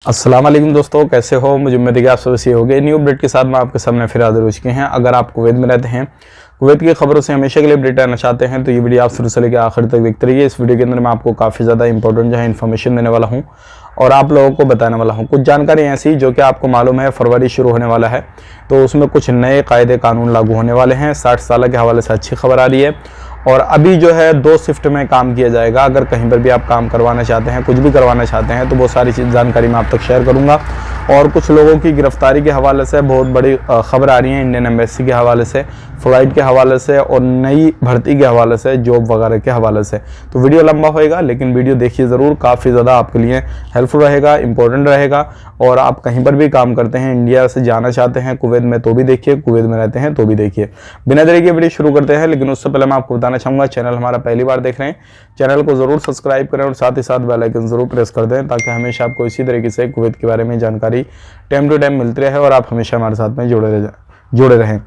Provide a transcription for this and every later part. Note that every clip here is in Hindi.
अस्सलाम वालेकुम दोस्तों, कैसे हो? मुझे उम्मीद है कि आप सब सही हो गए। न्यू अपडेट के साथ मैं आपके सामने फिर हाजिर हो चुके हैं। अगर आप कुवैत में रहते हैं, कुवैत की खबरों से हमेशा के लिए अपडेट रहना चाहते हैं तो ये वीडियो आप शुरू से लेकर आखिर तक देखते रहिए। इस वीडियो के अंदर मैं आपको काफ़ी ज़्यादा इंपॉर्टेंट जो है इन्फॉर्मेशन देने वाला हूँ और आप लोगों को बताने वाला हूँ कुछ जानकारी ऐसी जो कि आपको मालूम है फरवरी शुरू होने वाला है, तो उसमें कुछ नए कायदे कानून लागू होने वाले हैं। 60 साल के हवाले से अच्छी खबर आ रही है और अभी जो है 2 शिफ्ट में काम किया जाएगा। अगर कहीं पर भी आप काम करवाना चाहते हैं, कुछ भी करवाना चाहते हैं, तो वो सारी चीज़ जानकारी मैं आप तक शेयर करूंगा। और कुछ लोगों की गिरफ्तारी के हवाले से बहुत बड़ी खबर आ रही है, इंडियन एम्बेसी के हवाले से, फ़्लाइट के हवाले से और नई भर्ती के हवाले से, जॉब वगैरह के हवाले से। तो वीडियो लंबा होएगा लेकिन वीडियो देखिए ज़रूर, काफ़ी ज़्यादा आपके लिए हेल्पफुल रहेगा, इंपॉर्टेंट रहेगा। और आप कहीं पर भी काम करते हैं, इंडिया से जाना चाहते हैं कुवैत में तो भी देखिए, कुवैत में रहते हैं तो भी देखिए। बिना देरी के वीडियो शुरू करते हैं, लेकिन उससे पहले मैं आपको बताना चाहूँगा, चैनल हमारा पहली बार देख रहे हैं, चैनल को ज़रूर सब्सक्राइब करें और साथ ही साथ बेल आइकन ज़रूर प्रेस कर दें ताकि हमेशा आपको इसी तरीके से कुवैत के बारे में जानकारी टाइम टू टाइम मिलती रहे और आप हमेशा हमारे साथ में जुड़े रहें।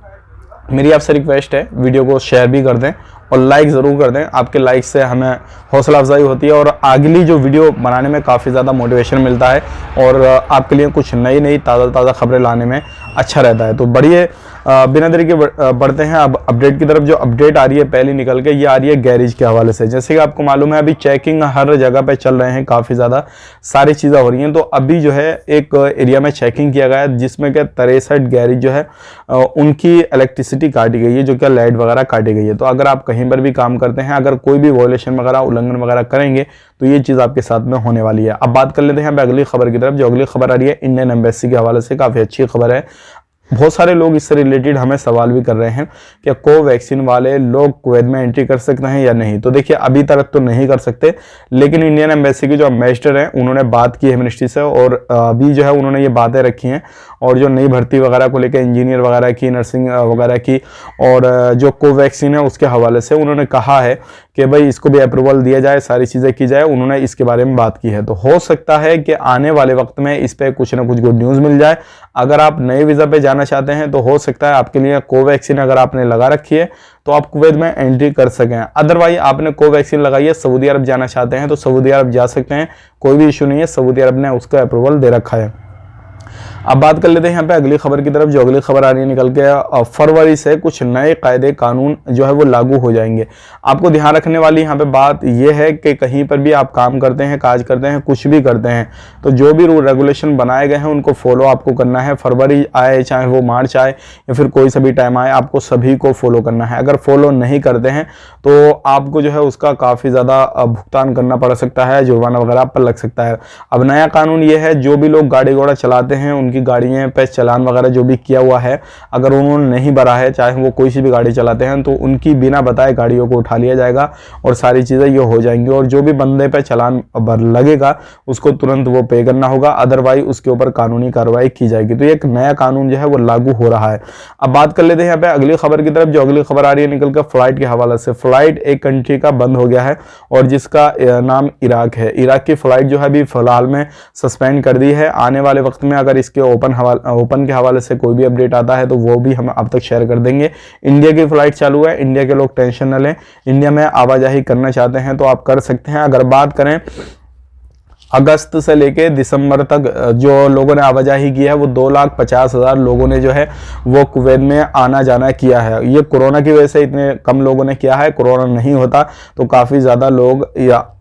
मेरी आपसे रिक्वेस्ट है, वीडियो को शेयर भी कर दें और लाइक ज़रूर कर दें। आपके लाइक से हमें हौसला अफजाई होती है और अगली जो वीडियो बनाने में काफ़ी ज़्यादा मोटिवेशन मिलता है और आपके लिए कुछ नई ताज़ा खबरें लाने में अच्छा रहता है। तो बढ़िए, बिना देरी के बढ़ते हैं अब अपडेट की तरफ। जो अपडेट आ रही है पहली निकल के, ये आ रही है गैरेज के हवाले से। जैसे कि आपको मालूम है अभी चेकिंग हर जगह पे चल रहे हैं, काफ़ी ज़्यादा सारी चीज़ें हो रही हैं। तो अभी जो है एक एरिया में चेकिंग किया गया है जिसमें क्या 63 गैरेज जो है उनकी इलेक्ट्रिसिटी काटी गई है, जो क्या लाइट वगैरह काटी गई है। तो अगर आप कहीं पर भी काम करते हैं, अगर कोई भी वॉयलेशन वगैरह उल्लंघन वगैरह करेंगे तो ये चीज़ आपके साथ में होने वाली है। अब बात कर लेते हैं अगली खबर की तरफ। जो अगली खबर आ रही है इंडियन एम्बेसी के हवाले से, काफ़ी अच्छी खबर है। बहुत सारे लोग इससे रिलेटेड हमें सवाल भी कर रहे हैं कि कोवैक्सीन वाले लोग कुवैत में एंट्री कर सकते हैं या नहीं। तो देखिए अभी तक तो नहीं कर सकते, लेकिन इंडियन एम्बेसी के जो एम्बेसडर हैं उन्होंने बात की है मिनिस्ट्री से और अभी जो है उन्होंने ये बातें रखी हैं। और जो नई भर्ती वगैरह को लेकर, इंजीनियर वगैरह की, नर्सिंग वगैरह की और जो कोवैक्सीन है उसके हवाले से उन्होंने कहा है कि भाई इसको भी अप्रूवल दिया जाए, सारी चीज़ें की जाए। उन्होंने इसके बारे में बात की है। तो हो सकता है कि आने वाले वक्त में इस पर कुछ ना कुछ गुड न्यूज़ मिल जाए। अगर आप नए वीज़ा पे जाना चाहते हैं तो हो सकता है आपके लिए कोवैक्सीन अगर आपने लगा रखी है तो आप कुवैत में एंट्री कर सकें। अदरवाइज आपने कोवैक्सीन लगाई है, सऊदी अरब जाना चाहते हैं तो सऊदी अरब जा सकते हैं, कोई भी इशू नहीं है। सऊदी अरब ने उसका अप्रूवल दे रखा है। अब बात कर लेते हैं यहाँ पे अगली खबर की तरफ। जो अगली खबर आ रही है निकल के, फरवरी से कुछ नए कायदे कानून जो है वो लागू हो जाएंगे। आपको ध्यान रखने वाली यहाँ पे बात यह है कि कहीं पर भी आप काम करते हैं, काज करते हैं, कुछ भी करते हैं, तो जो भी रूल रेगुलेशन बनाए गए हैं उनको फॉलो आपको करना है। फरवरी आए चाहे वो मार्च आए या फिर कोई सा भी टाइम आए, आपको सभी को फॉलो करना है। अगर फॉलो नहीं करते हैं तो आपको जो है उसका काफ़ी ज़्यादा भुगतान करना पड़ सकता है, जुर्माना वगैरह पर लग सकता है। अब नया कानून ये है, जो भी लोग गाड़ी घोड़ा चलाते हैं उनकी गाड़ियां पे चालान वगैरह जो भी किया हुआ है, अगर उन्होंने नहीं भरा है, चाहे वो कोई सी भी गाड़ी चलाते हैं, तो उनकी बिना बताए गाड़ियों को उठा लिया जाएगा और सारी चीज़ें ये हो जाएंगी। और जो भी बंदे पे चालान लगेगा उसको तुरंत वो पे करना होगा, अदरवाइज उसके ऊपर कानूनी कार्रवाई की जाएगी। तो एक नया कानून जो है वो लागू हो रहा है। अब बात कर लेते हैं यहाँ पे अगली खबर की तरफ। जो अगली खबर आ रही है निकल कर फ्लाइट के हवाले से। फ्लाइट एक कंट्री का बंद हो गया है और जिसका नाम इराक है। इराक की फ्लाइट जो है अभी फिलहाल में सस्पेंड कर दी है। आने वाले वक्त में अगर इसके ओपन के हवाले से कोई भी अपडेट आता है तो वो भी हम अब तक शेयर कर देंगे। इंडिया की फ्लाइट चालू है, इंडिया के लोग टेंशन न लें। इंडिया में आवाजाही करना चाहते हैं तो आप कर सकते हैं। अगर बात करें अगस्त से लेके दिसंबर तक जो लोगों ने आवाजाही की है वो 2,50,000 लोगों ने जो है वो कुवैत में आना जाना किया है। ये कोरोना की वजह से इतने कम लोगों ने किया है, कोरोना नहीं होता तो काफ़ी ज़्यादा लोग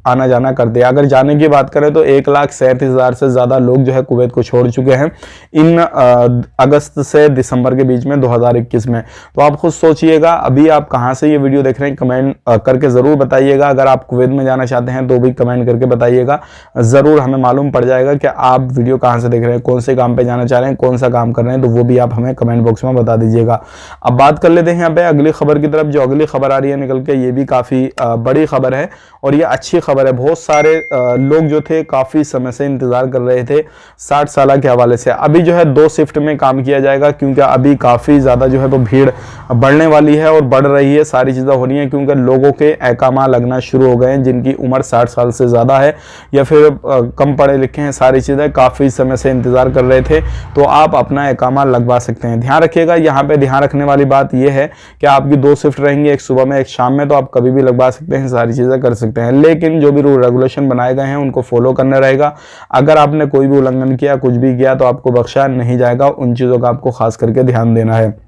आना जाना करते हैं। अगर जाने की बात करें तो 1,37,000 से ज़्यादा लोग जो है कुवैत को छोड़ चुके हैं इन अगस्त से दिसंबर के बीच में 2021 में। तो आप खुद सोचिएगा अभी आप कहाँ से ये वीडियो देख रहे हैं, कमेंट करके ज़रूर बताइएगा। अगर आप कुवैत में जाना चाहते हैं तो भी कमेंट करके बताइएगा, ज़रूर हमें मालूम पड़ जाएगा कि आप वीडियो कहाँ से देख रहे हैं, कौन से काम पर जाना चाह रहे हैं, कौन सा काम कर रहे हैं, तो वो भी आप हमें कमेंट बॉक्स में बता दीजिएगा। अब बात कर लेते हैं यहाँ पे अगली खबर की तरफ। जो अगली खबर आ रही है निकल के, ये भी काफ़ी बड़ी खबर है और ये अच्छी खबर है। बहुत सारे लोग जो थे काफ़ी समय से इंतज़ार कर रहे थे 60 साल के हवाले से। अभी जो है 2 शिफ्ट में काम किया जाएगा क्योंकि अभी काफ़ी ज़्यादा जो है वो भीड़ बढ़ने वाली है और बढ़ रही है, सारी चीज़ें हो रही हैं क्योंकि लोगों के एकामा लगना शुरू हो गए हैं जिनकी उम्र 60 साल से ज़्यादा है या फिर कम पढ़े लिखे हैं। सारी चीज़ें काफ़ी समय से इंतज़ार कर रहे थे तो आप अपना एकामा लगवा सकते हैं। ध्यान रखिएगा, यहाँ पर ध्यान रखने वाली बात यह है कि आपकी 2 शिफ्ट रहेंगी, एक सुबह में एक शाम में, तो आप कभी भी लगवा सकते हैं, सारी चीज़ें कर सकते हैं। लेकिन लेकिन जो भी रूल रेगुलेशन बनाए गए हैं उनको फॉलो करना रहेगा। अगर आपने कोई भी उल्लंघन किया, कुछ भी किया, तो आपको बख्शा नहीं जाएगा। उन चीज़ों का आपको खास करके ध्यान देना है।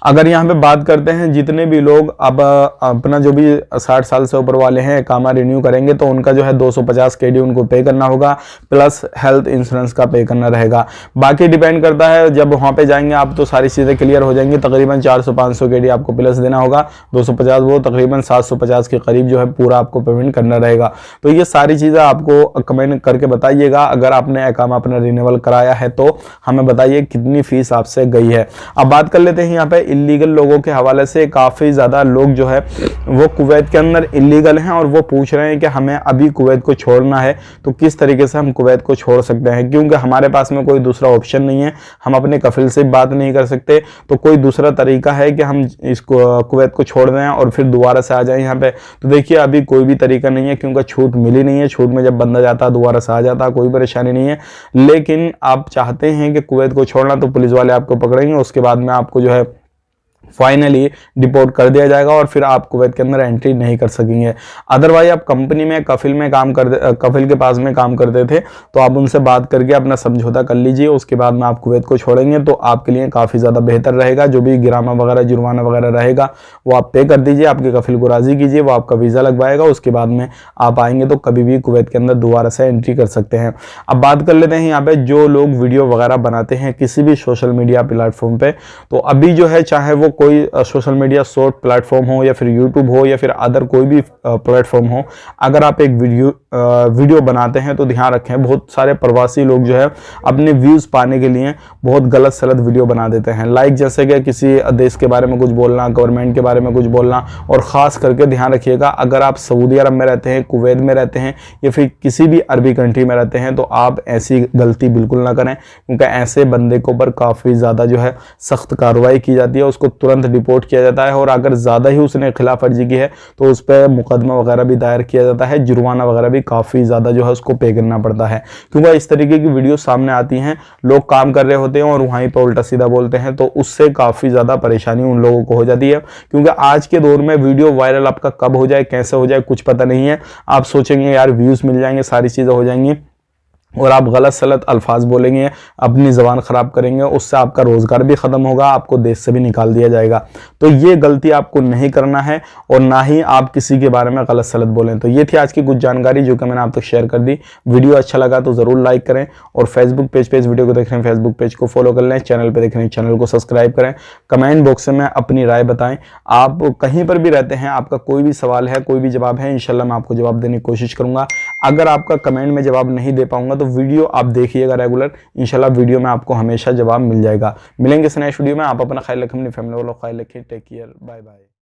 अगर यहाँ पे बात करते हैं, जितने भी लोग अब अपना जो भी 60 साल से ऊपर वाले हैं कामा रिन्यू करेंगे, तो उनका जो है 250 KD उनको पे करना होगा, प्लस हेल्थ इंश्योरेंस का पे करना रहेगा। बाकी डिपेंड करता है, जब वहाँ पे जाएंगे आप तो सारी चीज़ें क्लियर हो जाएंगी। तकरीबन 400-500 KD आपको प्लस देना होगा, 250 वो तकरीबन 750 के करीब जो है पूरा आपको पेमेंट करना रहेगा। तो ये सारी चीज़ें आपको कमेंट करके बताइएगा। अगर आपने इकामा अपना रिन्यूअल कराया है तो हमें बताइए कितनी फीस आपसे गई है। अब बात कर लेते हैं यहाँ पे इलीगल लोगों के हवाले से। काफ़ी ज़्यादा लोग जो है वो कुवैत के अंदर इलीगल हैं और वो पूछ रहे हैं कि हमें अभी कुवैत को छोड़ना है तो किस तरीके से हम कुवैत को छोड़ सकते हैं, क्योंकि हमारे पास में कोई दूसरा ऑप्शन नहीं है। हम अपने कफिल से बात नहीं कर सकते, तो कोई दूसरा तरीका है कि हम इसको कुवैत को छोड़ दें और फिर दोबारा से आ जाएं यहाँ पे। तो देखिए अभी कोई भी तरीका नहीं है, क्योंकि छूट मिली नहीं है। छूट में जब बंदा जाता है दोबारा से आ जाता, कोई परेशानी नहीं है। लेकिन आप चाहते हैं कि कुवैत को छोड़ना, तो पुलिस वाले आपको पकड़ेंगे, उसके बाद में आपको जो है फाइनली डिपोर्ट कर दिया जाएगा और फिर आप कुवैत के अंदर एंट्री नहीं कर सकेंगे। अदरवाइज आप कंपनी में कफिल में काम कफिल के पास में काम करते थे, तो आप उनसे बात करके अपना समझौता कर लीजिए, उसके बाद में आप कुवैत को छोड़ेंगे तो आपके लिए काफ़ी ज़्यादा बेहतर रहेगा। जो भी गिरामा वगैरह जुर्माना वगैरह रहेगा वो आप पे कर दीजिए, आपके कफिल को राज़ी कीजिए, वो आपका वीज़ा लगवाएगा, उसके बाद में आप आएंगे तो कभी भी कुवैत के अंदर दोबारा से एंट्री कर सकते हैं। अब बात कर लेते हैं यहाँ पे जो लोग वीडियो वगैरह बनाते हैं किसी भी सोशल मीडिया प्लेटफॉर्म पे, तो अभी जो है चाहे वो कोई सोशल मीडिया शॉर्ट प्लेटफॉर्म हो या फिर यूट्यूब हो या फिर अदर कोई भी प्लेटफॉर्म हो, अगर आप एक वीडियो बनाते हैं तो ध्यान रखें, बहुत सारे प्रवासी लोग जो है अपने व्यूज़ पाने के लिए बहुत गलत सलत वीडियो बना देते हैं। लाइक जैसे कि किसी देश के बारे में कुछ बोलना, गवर्नमेंट के बारे में कुछ बोलना। और ख़ास करके ध्यान रखिएगा, अगर आप सऊदी अरब में रहते हैं, कुवैत में रहते हैं या फिर किसी भी अरबी कंट्री में रहते हैं, तो आप ऐसी गलती बिल्कुल ना करें, क्योंकि ऐसे बंदे के ऊपर काफ़ी ज़्यादा जो है सख्त कार्रवाई की जाती है, उसको तुरंत रिपोर्ट किया जाता है। और अगर ज़्यादा ही उसने खिलाफ वर्जी की है तो उस पर मुकदमा वगैरह भी दायर किया जाता है, जुर्माना वगैरह भी काफ़ी ज़्यादा जो है उसको पे करना पड़ता है। क्योंकि इस तरीके की वीडियो सामने आती हैं, लोग काम कर रहे होते हैं और वहीं पर उल्टा सीधा बोलते हैं, तो उससे काफ़ी ज़्यादा परेशानी उन लोगों को हो जाती है। क्योंकि आज के दौर में वीडियो वायरल आपका कब हो जाए, कैसे हो जाए, कुछ पता नहीं है। आप सोचेंगे यार व्यूज़ मिल जाएंगे, सारी चीज़ें हो जाएंगी, और आप गलत सलत अल्फाज बोलेंगे, अपनी ज़बान ख़राब करेंगे, उससे आपका रोज़गार भी ख़त्म होगा, आपको देश से भी निकाल दिया जाएगा। तो ये गलती आपको नहीं करना है और ना ही आप किसी के बारे में गलत सलत बोलें। तो ये थी आज की कुछ जानकारी जो कि मैंने आप तक शेयर कर दी। वीडियो अच्छा लगा तो ज़रूर लाइक करें और फेसबुक पेज पे इस वीडियो को देख रहे हैं फेसबुक पेज को फॉलो कर लें, चैनल पर देख रहे हैं चैनल को सब्सक्राइब करें। कमेंट बॉक्स में अपनी राय बताएँ, आप कहीं पर भी रहते हैं, आपका कोई भी सवाल है, कोई भी जवाब है, इंशाल्लाह मैं आपको जवाब देने की कोशिश करूँगा। अगर आपका कमेंट में जवाब नहीं दे पाऊंगा तो वीडियो आप देखिएगा रेगुलर, इंशाल्लाह वीडियो में आपको हमेशा जवाब मिल जाएगा। मिलेंगे इस नेक्स्ट वीडियो में। आप अपना ख्याल रखें, अपनी फैमिली वालों का ख्याल रखें। Take care, bye bye.